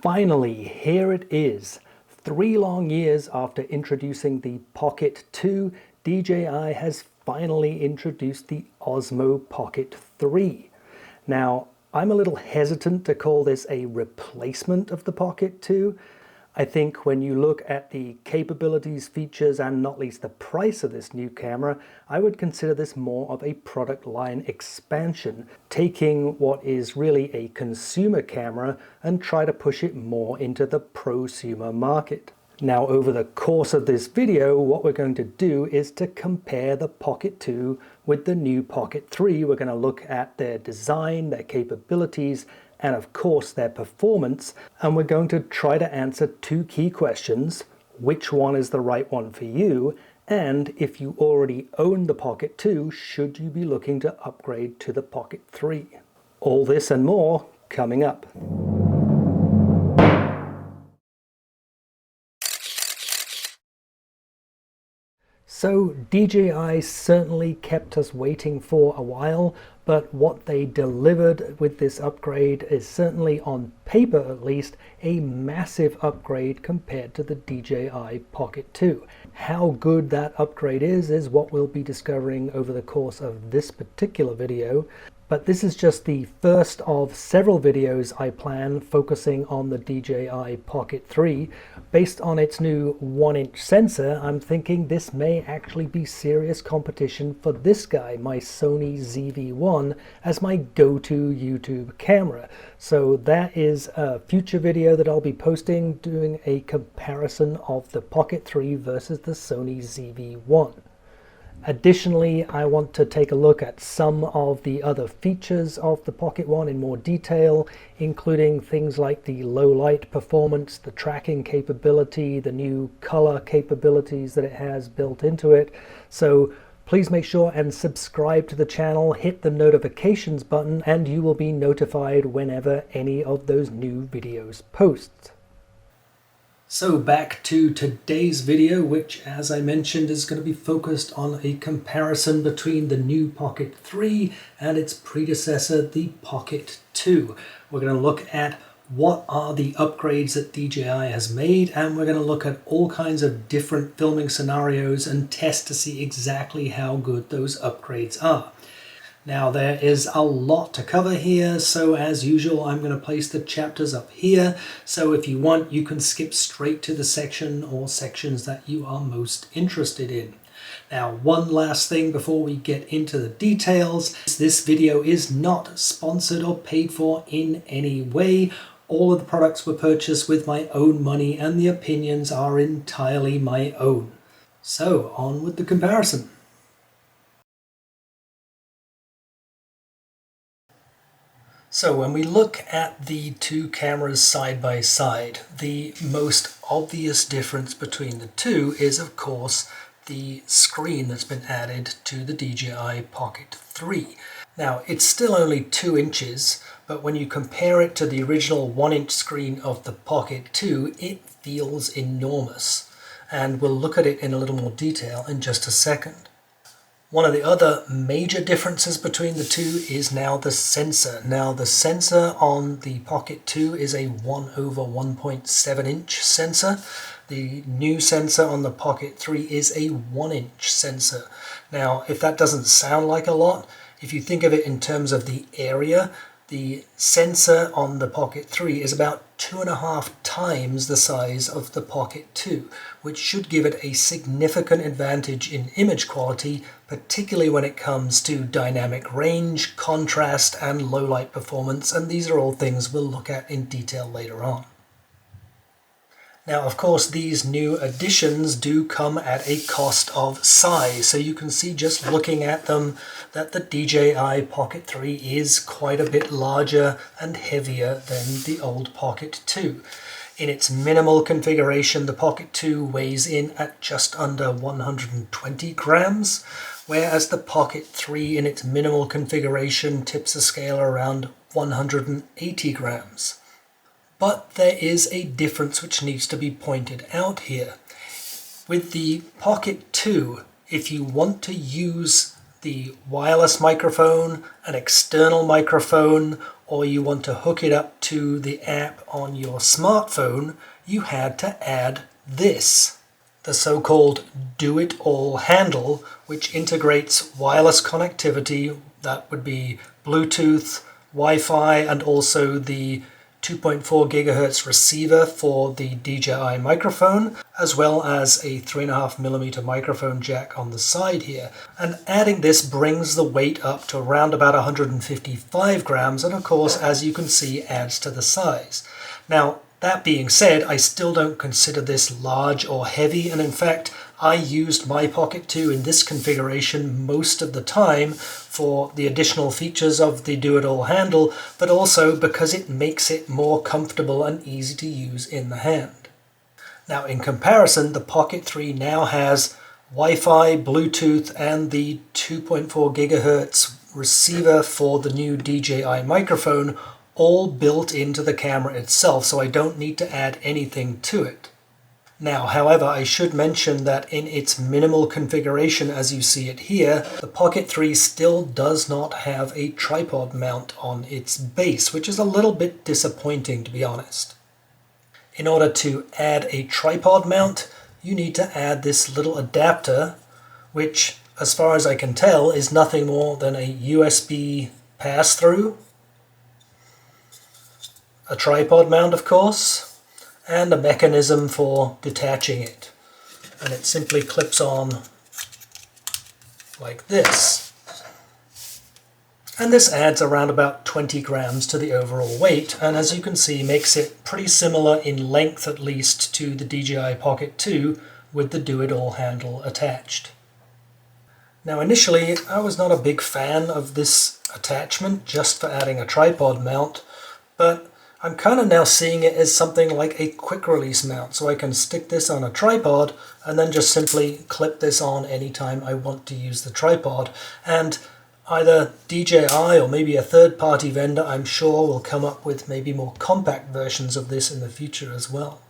Finally, here it is. 3 long years after introducing the Pocket 2, DJI has finally introduced the Osmo Pocket 3. Now, I'm a little hesitant to call this a replacement of the Pocket 2. I think when you look at the capabilities, features, and not least the price of this new camera, I would consider this more of a product line expansion, taking what is really a consumer camera and try to push it more into the prosumer market. Now, over the course of this video, what we're going to do is to compare the Pocket 2 with the new Pocket 3. We're going to look at their design, their capabilities, and of course their performance, and we're going to try to answer 2 key questions: which one is the right one for you, and if you already own the Pocket 2, should you be looking to upgrade to the Pocket 3? All this and more coming up. So DJI certainly kept us waiting for a while, but what they delivered with this upgrade is certainly, on paper at least, a massive upgrade compared to the DJI Pocket 2. How good that upgrade is what we'll be discovering over the course of this particular video. But this is just the first of several videos I plan focusing on the DJI Pocket 3. Based on its new 1-inch sensor, I'm thinking this may actually be serious competition for this guy, my Sony ZV-1, as my go-to YouTube camera. So that is a future video that I'll be posting, doing a comparison of the Pocket 3 versus the Sony ZV-1. Additionally, I want to take a look at some of the other features of the Pocket 1 in more detail, including things like the low light performance, the tracking capability, the new color capabilities that it has built into it. So please make sure and subscribe to the channel, hit the notifications button, and you will be notified whenever any of those new videos post. So back to today's video, which, as I mentioned, is going to be focused on a comparison between the new Pocket 3 and its predecessor, the Pocket 2. We're going to look at what are the upgrades that DJI has made, and we're going to look at all kinds of different filming scenarios and test to see exactly how good those upgrades are. Now, there is a lot to cover here, so as usual I'm going to place the chapters up here, so if you want you can skip straight to the section or sections that you are most interested in. Now, one last thing before we get into the details: this video is not sponsored or paid for in any way. All of the products were purchased with my own money and the opinions are entirely my own. So on with the comparison. So when we look at the two cameras side by side, the most obvious difference between the two is, of course, the screen that's been added to the DJI Pocket 3. Now, it's still only 2 inches, but when you compare it to the original 1-inch screen of the Pocket 2, it feels enormous. And we'll look at it in a little more detail in just a second. One of the other major differences between the two is now the sensor. Now, the sensor on the Pocket 2 is a 1/1.7 inch sensor. The new sensor on the Pocket 3 is a 1-inch sensor. Now, if that doesn't sound like a lot, if you think of it in terms of the area, the sensor on the Pocket 3 is about 2.5 times the size of the Pocket 2, which should give it a significant advantage in image quality, particularly when it comes to dynamic range, contrast, and low light performance, and these are all things we'll look at in detail later on. Now, of course, these new additions do come at a cost of size, so you can see just looking at them that the DJI Pocket 3 is quite a bit larger and heavier than the old Pocket 2. In its minimal configuration, the Pocket 2 weighs in at just under 120 grams, whereas the Pocket 3 in its minimal configuration tips the scale around 180 grams. But there is a difference which needs to be pointed out here. With the Pocket 2, if you want to use the wireless microphone, an external microphone, or you want to hook it up to the app on your smartphone, you had to add this, the so-called do-it-all handle, which integrates wireless connectivity, that would be Bluetooth, Wi-Fi, and also the 2.4 gigahertz receiver for the DJI microphone, as well as a 3.5mm microphone jack on the side here. And adding this brings the weight up to around about 155 grams, and of course, as you can see, adds to the size. Now, that being said, I still don't consider this large or heavy, and in fact, I used my Pocket 2 in this configuration most of the time for the additional features of the do-it-all handle, but also because it makes it more comfortable and easy to use in the hand. Now, in comparison, the Pocket 3 now has Wi-Fi, Bluetooth, and the 2.4 gigahertz receiver for the new DJI microphone, all built into the camera itself, so I don't need to add anything to it. Now, however, I should mention that in its minimal configuration as you see it here, the Pocket 3 still does not have a tripod mount on its base, which is a little bit disappointing, to be honest. In order to add a tripod mount, you need to add this little adapter, which, as far as I can tell, is nothing more than a USB pass-through, a tripod mount, of course, and a mechanism for detaching it. And it simply clips on like this. And this adds around about 20 grams to the overall weight, and as you can see, makes it pretty similar in length at least to the DJI Pocket 2 with the do-it-all handle attached. Now initially, I was not a big fan of this attachment just for adding a tripod mount, but I'm kind of now seeing it as something like a quick release mount, so I can stick this on a tripod and then just simply clip this on anytime I want to use the tripod. And either DJI or maybe a third-party vendor, I'm sure, will come up with maybe more compact versions of this in the future as well.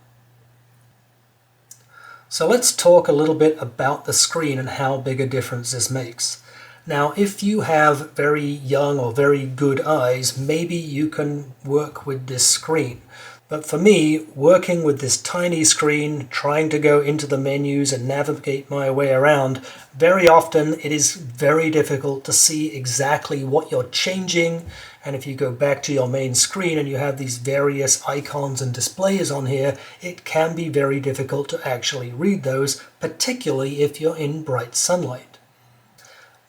So let's talk a little bit about the screen and how big a difference this makes. Now, if you have very young or very good eyes, maybe you can work with this screen. But for me, working with this tiny screen, trying to go into the menus and navigate my way around, very often it is very difficult to see exactly what you're changing. And if you go back to your main screen and you have these various icons and displays on here, it can be very difficult to actually read those, particularly if you're in bright sunlight.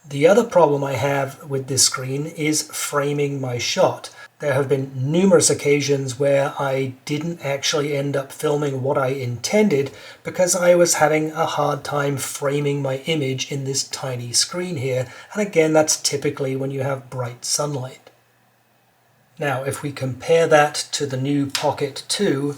The other problem I have with this screen is framing my shot. There have been numerous occasions where I didn't actually end up filming what I intended because I was having a hard time framing my image in this tiny screen here. And again, that's typically when you have bright sunlight. Now, if we compare that to the new Pocket 2,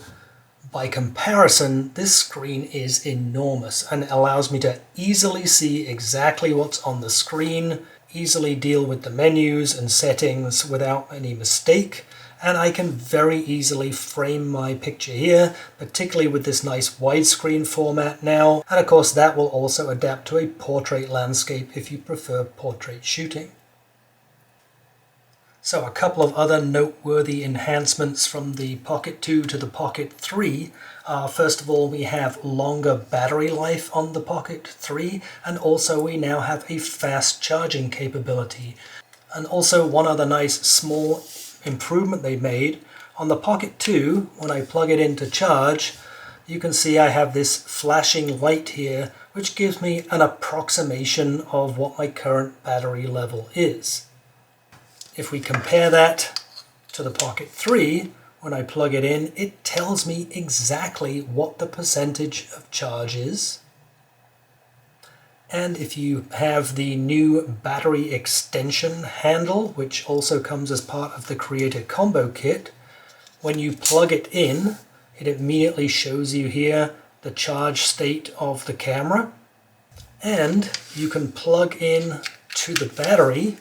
by comparison, this screen is enormous and allows me to easily see exactly what's on the screen, easily deal with the menus and settings without any mistake, and I can very easily frame my picture here, particularly with this nice widescreen format now, and of course that will also adapt to a portrait landscape if you prefer portrait shooting. So a couple of other noteworthy enhancements from the Pocket 2 to the Pocket 3 are, first of all, we have longer battery life on the Pocket 3, and also we now have a fast charging capability. And also one other nice small improvement they made, on the Pocket 2, when I plug it in to charge, you can see I have this flashing light here, which gives me an approximation of what my current battery level is. If we compare that to the Pocket 3, when I plug it in, it tells me exactly what the percentage of charge is. And if you have the new battery extension handle, which also comes as part of the Creator Combo Kit, when you plug it in, it immediately shows you here the charge state of the camera. And you can plug in to the battery,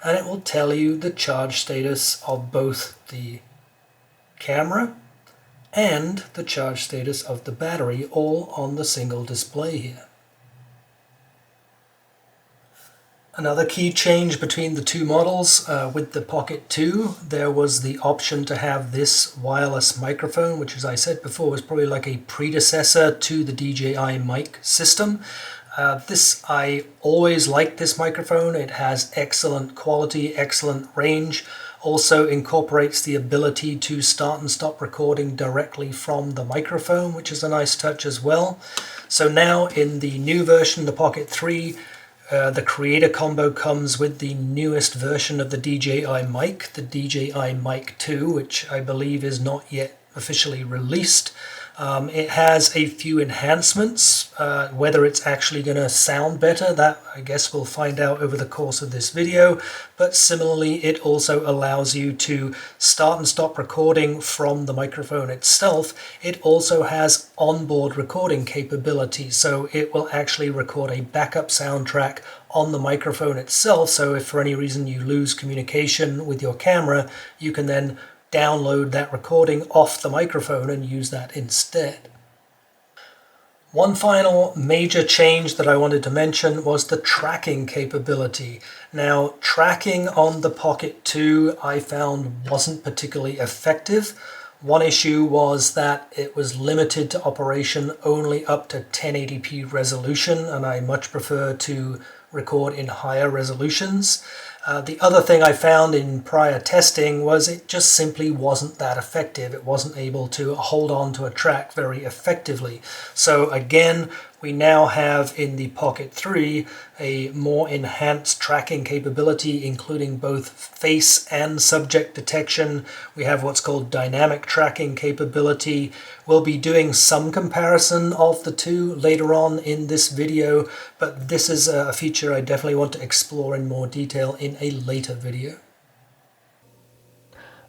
and it will tell you the charge status of both the camera and the charge status of the battery, all on the single display here. Another key change between the two models, with the Pocket 2, there was the option to have this wireless microphone, which, as I said before, was probably like a predecessor to the DJI mic system. I always liked this microphone. It has excellent quality, excellent range. Also incorporates the ability to start and stop recording directly from the microphone, which is a nice touch as well. So now in the new version, the Pocket 3, the Creator Combo comes with the newest version of the DJI mic, the DJI Mic 2, which I believe is not yet officially released. It has a few enhancements. Whether it's actually going to sound better, that I guess we'll find out over the course of this video. But similarly, it also allows you to start and stop recording from the microphone itself. It also has onboard recording capability, so it will actually record a backup soundtrack on the microphone itself. So if for any reason you lose communication with your camera, you can then download that recording off the microphone and use that instead. One final major change that I wanted to mention was the tracking capability. Now, tracking on the Pocket 2 I found wasn't particularly effective. One issue was that it was limited to operation only up to 1080p resolution, and I much prefer to record in higher resolutions. The other thing I found in prior testing was it just simply wasn't that effective. It wasn't able to hold on to a track very effectively. So again, we now have in the Pocket 3 a more enhanced tracking capability, including both face and subject detection. We have what's called dynamic tracking capability. We'll be doing some comparison of the two later on in this video, but this is a feature I definitely want to explore in more detail in a later video.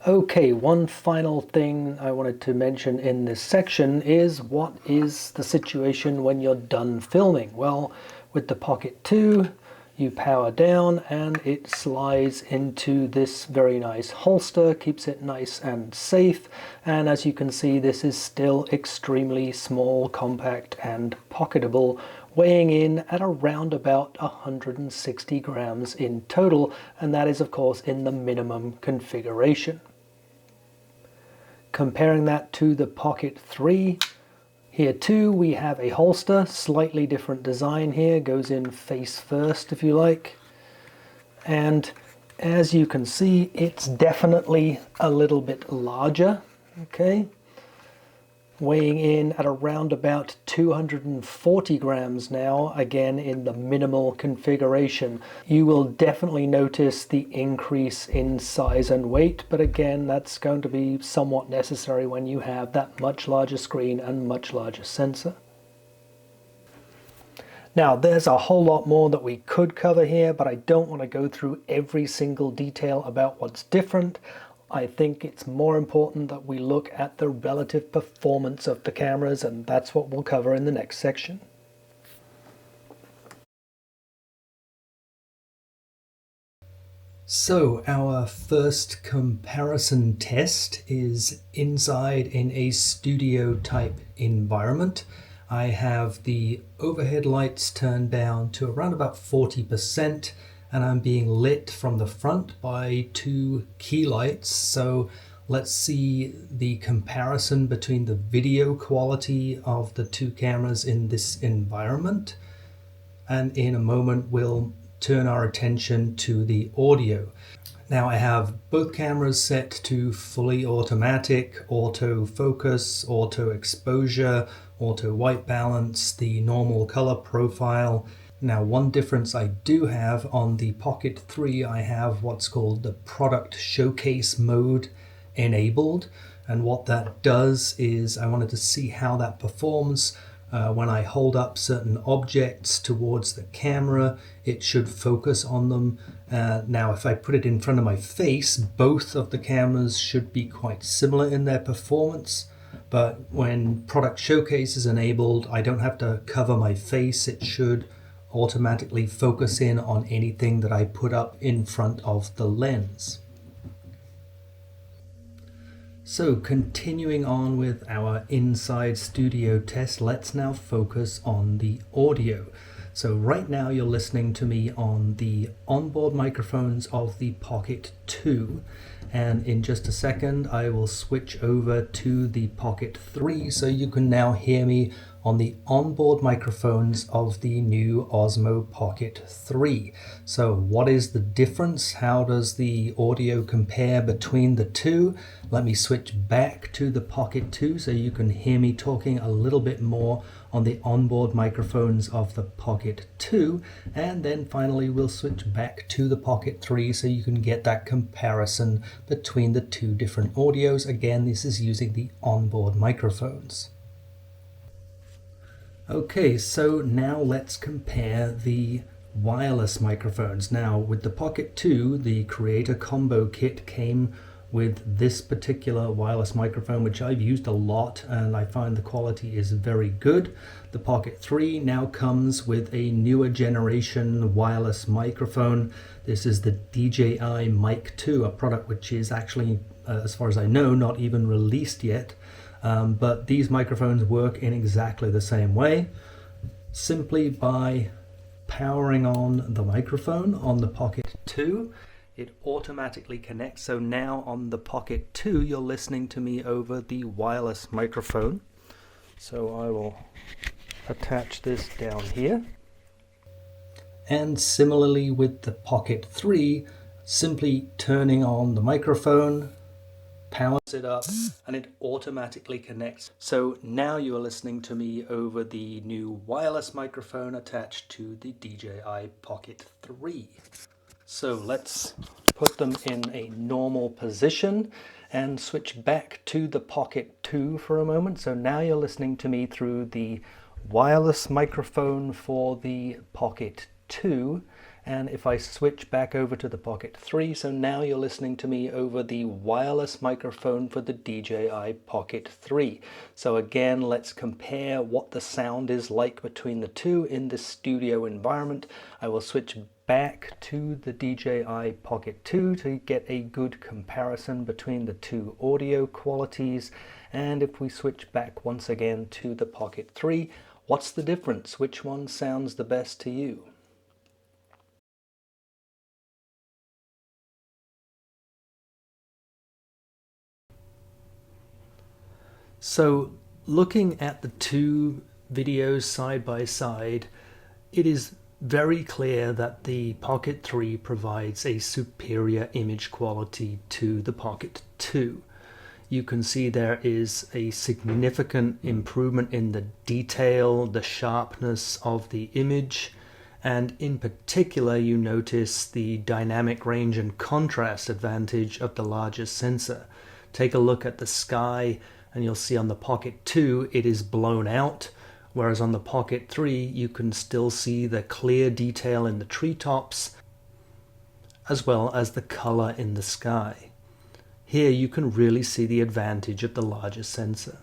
Okay, one final thing I wanted to mention in this section is what is the situation when you're done filming? Well, with the Pocket 2, you power down and it slides into this very nice holster, keeps it nice and safe. And as you can see, this is still extremely small, compact and pocketable, weighing in at around about 160 grams in total, and that is of course in the minimum configuration. Comparing that to the Pocket 3, here too we have a holster, slightly different design here, goes in face first if you like. And as you can see, it's definitely a little bit larger, okay? Weighing in at around about 240 grams now, again in the minimal configuration. You will definitely notice the increase in size and weight, but again, that's going to be somewhat necessary when you have that much larger screen and much larger sensor. Now, there's a whole lot more that we could cover here, but I don't want to go through every single detail about what's different. I think it's more important that we look at the relative performance of the cameras, and that's what we'll cover in the next section. So our first comparison test is inside in a studio type environment. I have the overhead lights turned down to around about 40%. And I'm being lit from the front by two key lights. So let's see the comparison between the video quality of the two cameras in this environment. And in a moment, we'll turn our attention to the audio. Now I have both cameras set to fully automatic, auto focus, auto exposure, auto white balance, the normal color profile. Now, one difference I do have on the Pocket 3, I have what's called the product showcase mode enabled. And what that does is I wanted to see how that performs. When I hold up certain objects towards the camera, it should focus on them. Now, if I put it in front of my face, both of the cameras should be quite similar in their performance. But when product showcase is enabled, I don't have to cover my face. It should automatically focus in on anything that I put up in front of the lens. So continuing on with our inside studio test, let's now focus on the audio. So right now you're listening to me on the onboard microphones of the Pocket 2, and in just a second I will switch over to the Pocket 3 so you can now hear me on the onboard microphones of the new Osmo Pocket 3. So what is the difference? How does the audio compare between the two? Let me switch back to the Pocket 2 so you can hear me talking a little bit more on the onboard microphones of the Pocket 2, and then finally we'll switch back to the Pocket 3 so you can get that comparison between the two different audios. Again, this is using the onboard microphones. Okay, so now let's compare the wireless microphones. Now with the Pocket 2, the Creator Combo Kit came with this particular wireless microphone, which I've used a lot and I find the quality is very good. The Pocket 3 now comes with a newer generation wireless microphone. This is the DJI Mic 2, a product which is actually, as far as I know, not even released yet. But these microphones work in exactly the same way, simply by powering on the microphone on the Pocket 2. It automatically connects. So now on the Pocket 2 you're listening to me over the wireless microphone. So I will attach this down here. And similarly with the Pocket 3, simply turning on the microphone, powers it up, and it automatically connects. So now you are listening to me over the new wireless microphone attached to the DJI Pocket 3. So let's put them in a normal position and switch back to the Pocket 2 for a moment. So now you're listening to me through the wireless microphone for the Pocket 2. And if I switch back over to the Pocket 3, so now you're listening to me over the wireless microphone for the DJI Pocket 3. So again, let's compare what the sound is like between the two in this studio environment. I will switch back to the DJI Pocket 2 to get a good comparison between the two audio qualities. And if we switch back once again to the Pocket 3, what's the difference? Which one sounds the best to you? So looking at the two videos side by side, it is very clear that the Pocket 3 provides a superior image quality to the Pocket 2. You can see there is a significant improvement in the detail, the sharpness of the image, and in particular you notice the dynamic range and contrast advantage of the larger sensor. Take a look at the sky and you'll see on the Pocket 2 it is blown out, whereas on the Pocket 3 you can still see the clear detail in the treetops as well as the color in the sky. Here you can really see the advantage of the larger sensor.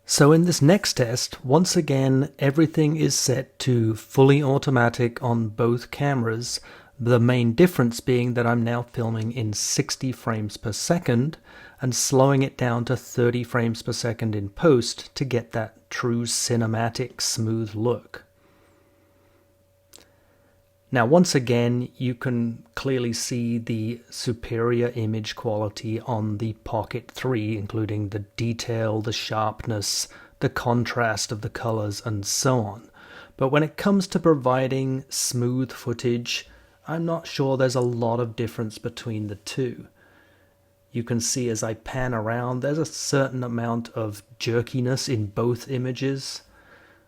So in this next test, once again, everything is set to fully automatic on both cameras. The main difference being that I'm now filming in 60 frames per second and slowing it down to 30 frames per second in post to get that true cinematic smooth look. Now once again, you can clearly see the superior image quality on the Pocket 3, including the detail, the sharpness, the contrast of the colors, and so on. But when it comes to providing smooth footage, I'm not sure there's a lot of difference between the two. You can see as I pan around, there's a certain amount of jerkiness in both images.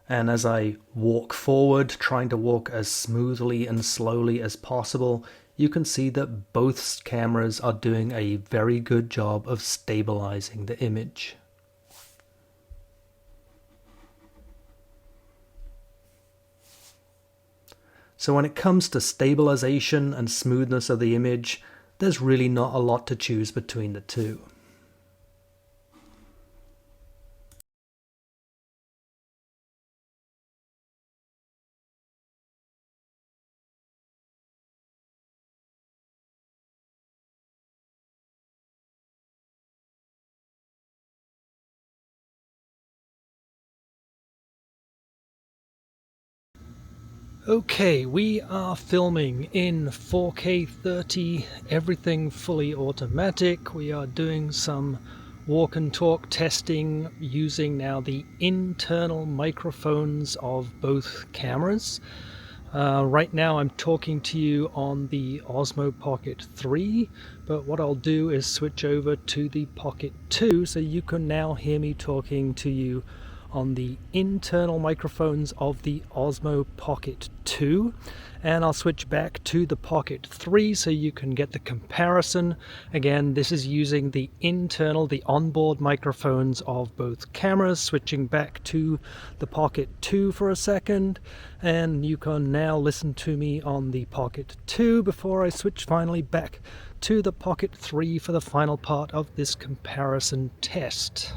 And as I walk forward, trying to walk as smoothly and slowly as possible, you can see that both cameras are doing a very good job of stabilizing the image. So when it comes to stabilization and smoothness of the image, there's really not a lot to choose between the two. Okay, we are filming in 4K 30, everything fully automatic. We are doing some walk and talk testing using now the internal microphones of both cameras. Right now I'm talking to you on the Osmo Pocket 3, but what I'll do is switch over to the Pocket 2 so you can now hear me talking to you on the internal microphones of the Osmo Pocket 2, and I'll switch back to the Pocket 3 so you can get the comparison. Again, this is using the onboard microphones of both cameras, switching back to the Pocket 2 for a second, and you can now listen to me on the Pocket 2 before I switch finally back to the Pocket 3 for the final part of this comparison test.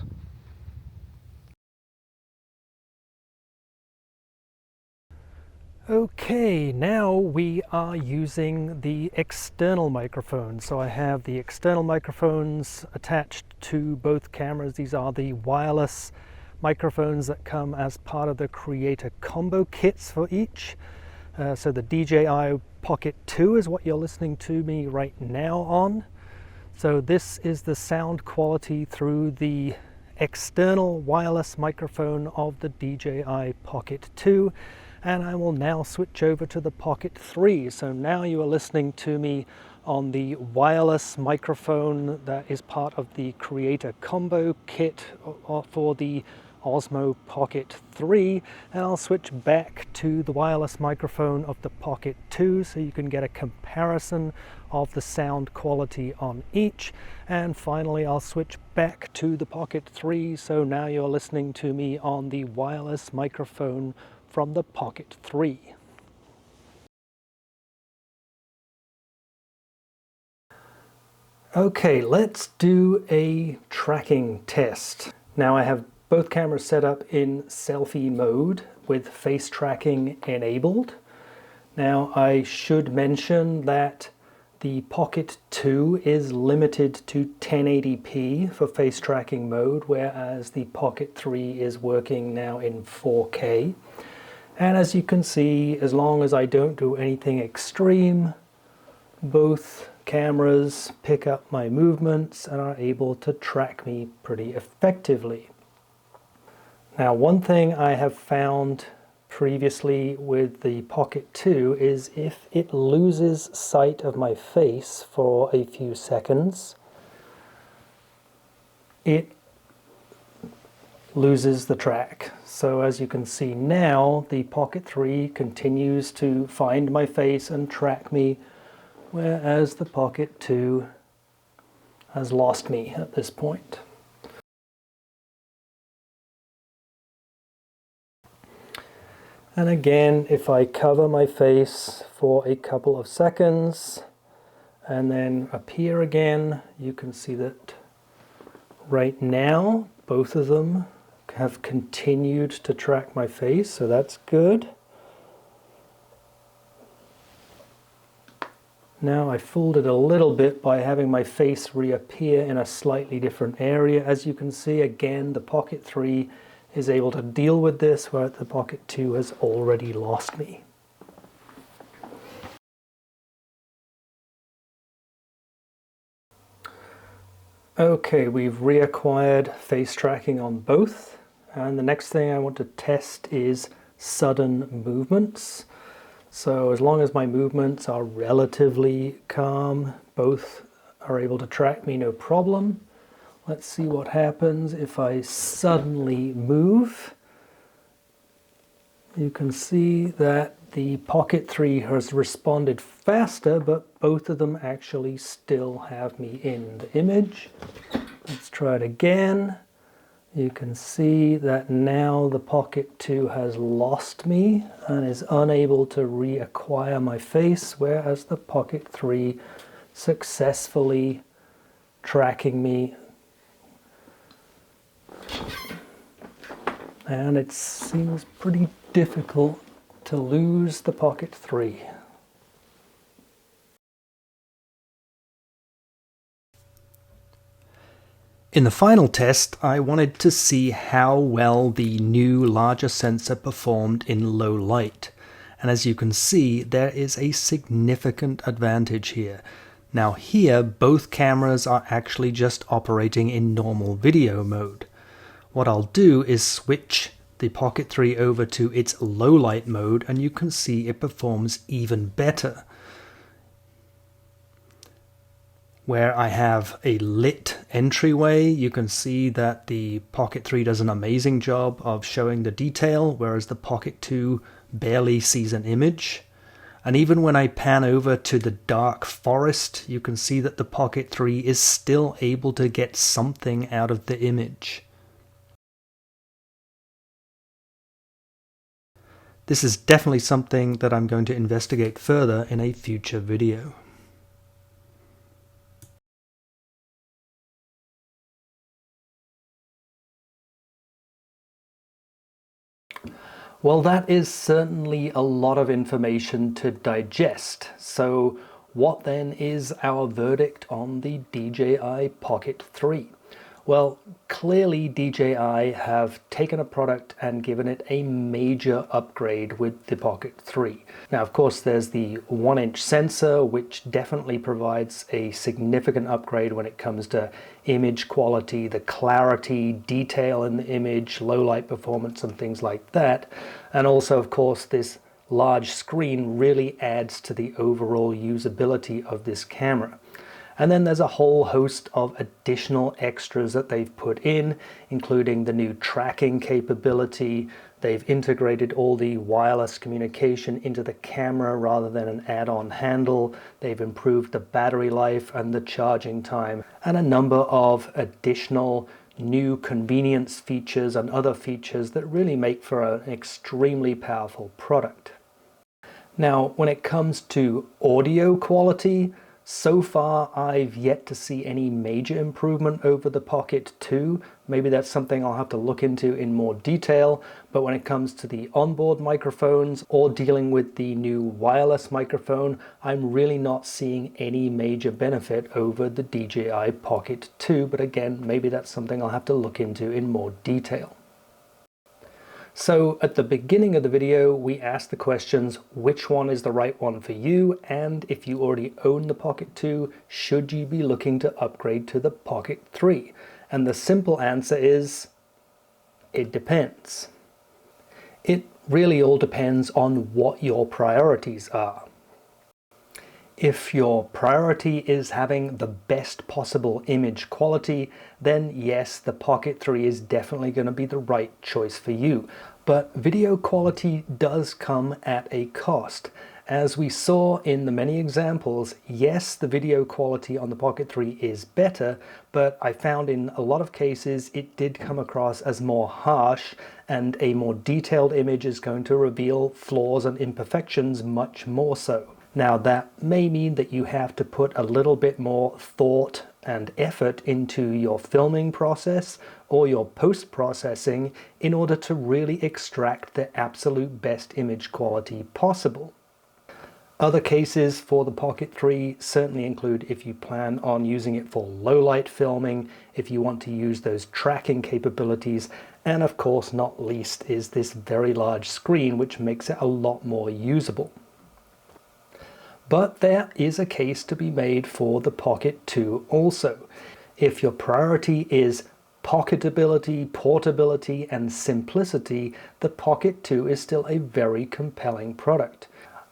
Okay, now we are using the external microphone. So I have the external microphones attached to both cameras. These are the wireless microphones that come as part of the Creator combo kits for each. So the DJI Pocket 2 is what you're listening to me right now on. So this is the sound quality through the external wireless microphone of the DJI Pocket 2. And I will now switch over to the Pocket 3. So now you are listening to me on the wireless microphone that is part of the Creator Combo Kit for the Osmo Pocket 3. And I'll switch back to the wireless microphone of the Pocket 2 so you can get a comparison of the sound quality on each. And finally, I'll switch back to the Pocket 3. So now you're listening to me on the wireless microphone from the Pocket 3. Okay, let's do a tracking test. Now I have both cameras set up in selfie mode with face tracking enabled. Now I should mention that the Pocket 2 is limited to 1080p for face tracking mode, whereas the Pocket 3 is working now in 4K. And as you can see, as long as I don't do anything extreme, both cameras pick up my movements and are able to track me pretty effectively. Now, one thing I have found previously with the Pocket 2 is if it loses sight of my face for a few seconds, it loses the track. So as you can see now, the Pocket 3 continues to find my face and track me, whereas the Pocket 2 has lost me at this point. And again, if I cover my face for a couple of seconds and then appear again, you can see that right now both of them have continued to track my face, so that's good. Now I fooled it a little bit by having my face reappear in a slightly different area. As you can see, again, the Pocket 3 is able to deal with this, where the Pocket 2 has already lost me. Okay, we've reacquired face tracking on both. And the next thing I want to test is sudden movements. So as long as my movements are relatively calm, both are able to track me no problem. Let's see what happens if I suddenly move. You can see that the Pocket 3 has responded faster, but both of them actually still have me in the image. Let's try it again. You can see that now the Pocket 2 has lost me and is unable to reacquire my face, whereas the Pocket 3 successfully tracking me. And it seems pretty difficult to lose the Pocket 3. In the final test, I wanted to see how well the new larger sensor performed in low light. And as you can see, there is a significant advantage here. Now here, both cameras are actually just operating in normal video mode. What I'll do is switch the Pocket 3 over to its low light mode, and you can see it performs even better. Where I have a lit entryway, you can see that the Pocket 3 does an amazing job of showing the detail, whereas the Pocket 2 barely sees an image. And even when I pan over to the dark forest, you can see that the Pocket 3 is still able to get something out of the image. This is definitely something that I'm going to investigate further in a future video. Well, that is certainly a lot of information to digest. So what then is our verdict on the DJI Pocket 3? Well, clearly DJI have taken a product and given it a major upgrade with the Pocket 3. Now, of course, there's the 1-inch sensor, which definitely provides a significant upgrade when it comes to image quality, the clarity, detail in the image, low light performance, and things like that. And also, of course, this large screen really adds to the overall usability of this camera. And then there's a whole host of additional extras that they've put in, including the new tracking capability. They've integrated all the wireless communication into the camera rather than an add-on handle. They've improved the battery life and the charging time, and a number of additional new convenience features and other features that really make for an extremely powerful product. Now, when it comes to audio quality, so far, I've yet to see any major improvement over the Pocket 2. Maybe that's something I'll have to look into in more detail. But when it comes to the onboard microphones or dealing with the new wireless microphone, I'm really not seeing any major benefit over the DJI Pocket 2. But again, maybe that's something I'll have to look into in more detail. So at the beginning of the video, we asked the questions, which one is the right one for you? And if you already own the Pocket 2, should you be looking to upgrade to the Pocket 3? And the simple answer is, it depends. It really all depends on what your priorities are. If your priority is having the best possible image quality, then yes, the Pocket 3 is definitely going to be the right choice for you. But video quality does come at a cost. As we saw in the many examples, yes, the video quality on the Pocket 3 is better, but I found in a lot of cases it did come across as more harsh, and a more detailed image is going to reveal flaws and imperfections much more so. Now, that may mean that you have to put a little bit more thought and effort into your filming process or your post-processing in order to really extract the absolute best image quality possible. Other cases for the Pocket 3 certainly include if you plan on using it for low light filming, if you want to use those tracking capabilities, and of course, not least, is this very large screen, which makes it a lot more usable. But there is a case to be made for the Pocket 2 also. If your priority is pocketability, portability, and simplicity, the Pocket 2 is still a very compelling product.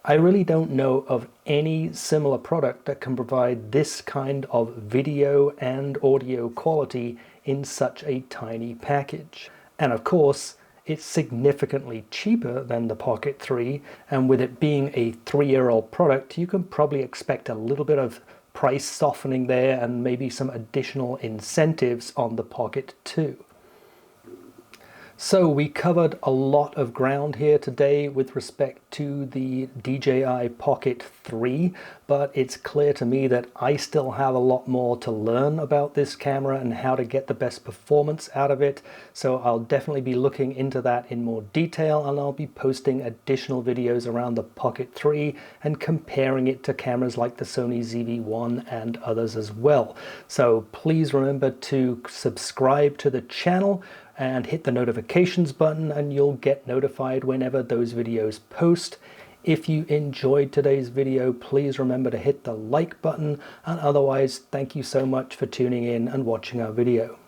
I really don't know of any similar product that can provide this kind of video and audio quality in such a tiny package. And of course, it's significantly cheaper than the Pocket 3, and with it being a 3-year-old product, you can probably expect a little bit of price softening there and maybe some additional incentives on the Pocket 2. So we covered a lot of ground here today with respect to the DJI Pocket 3, but it's clear to me that I still have a lot more to learn about this camera and how to get the best performance out of it. So I'll definitely be looking into that in more detail, and I'll be posting additional videos around the Pocket 3 and comparing it to cameras like the Sony ZV-1 and others as well. So please remember to subscribe to the channel and hit the notifications button, and you'll get notified whenever those videos post. If you enjoyed today's video, please remember to hit the like button, and otherwise, thank you so much for tuning in and watching our video.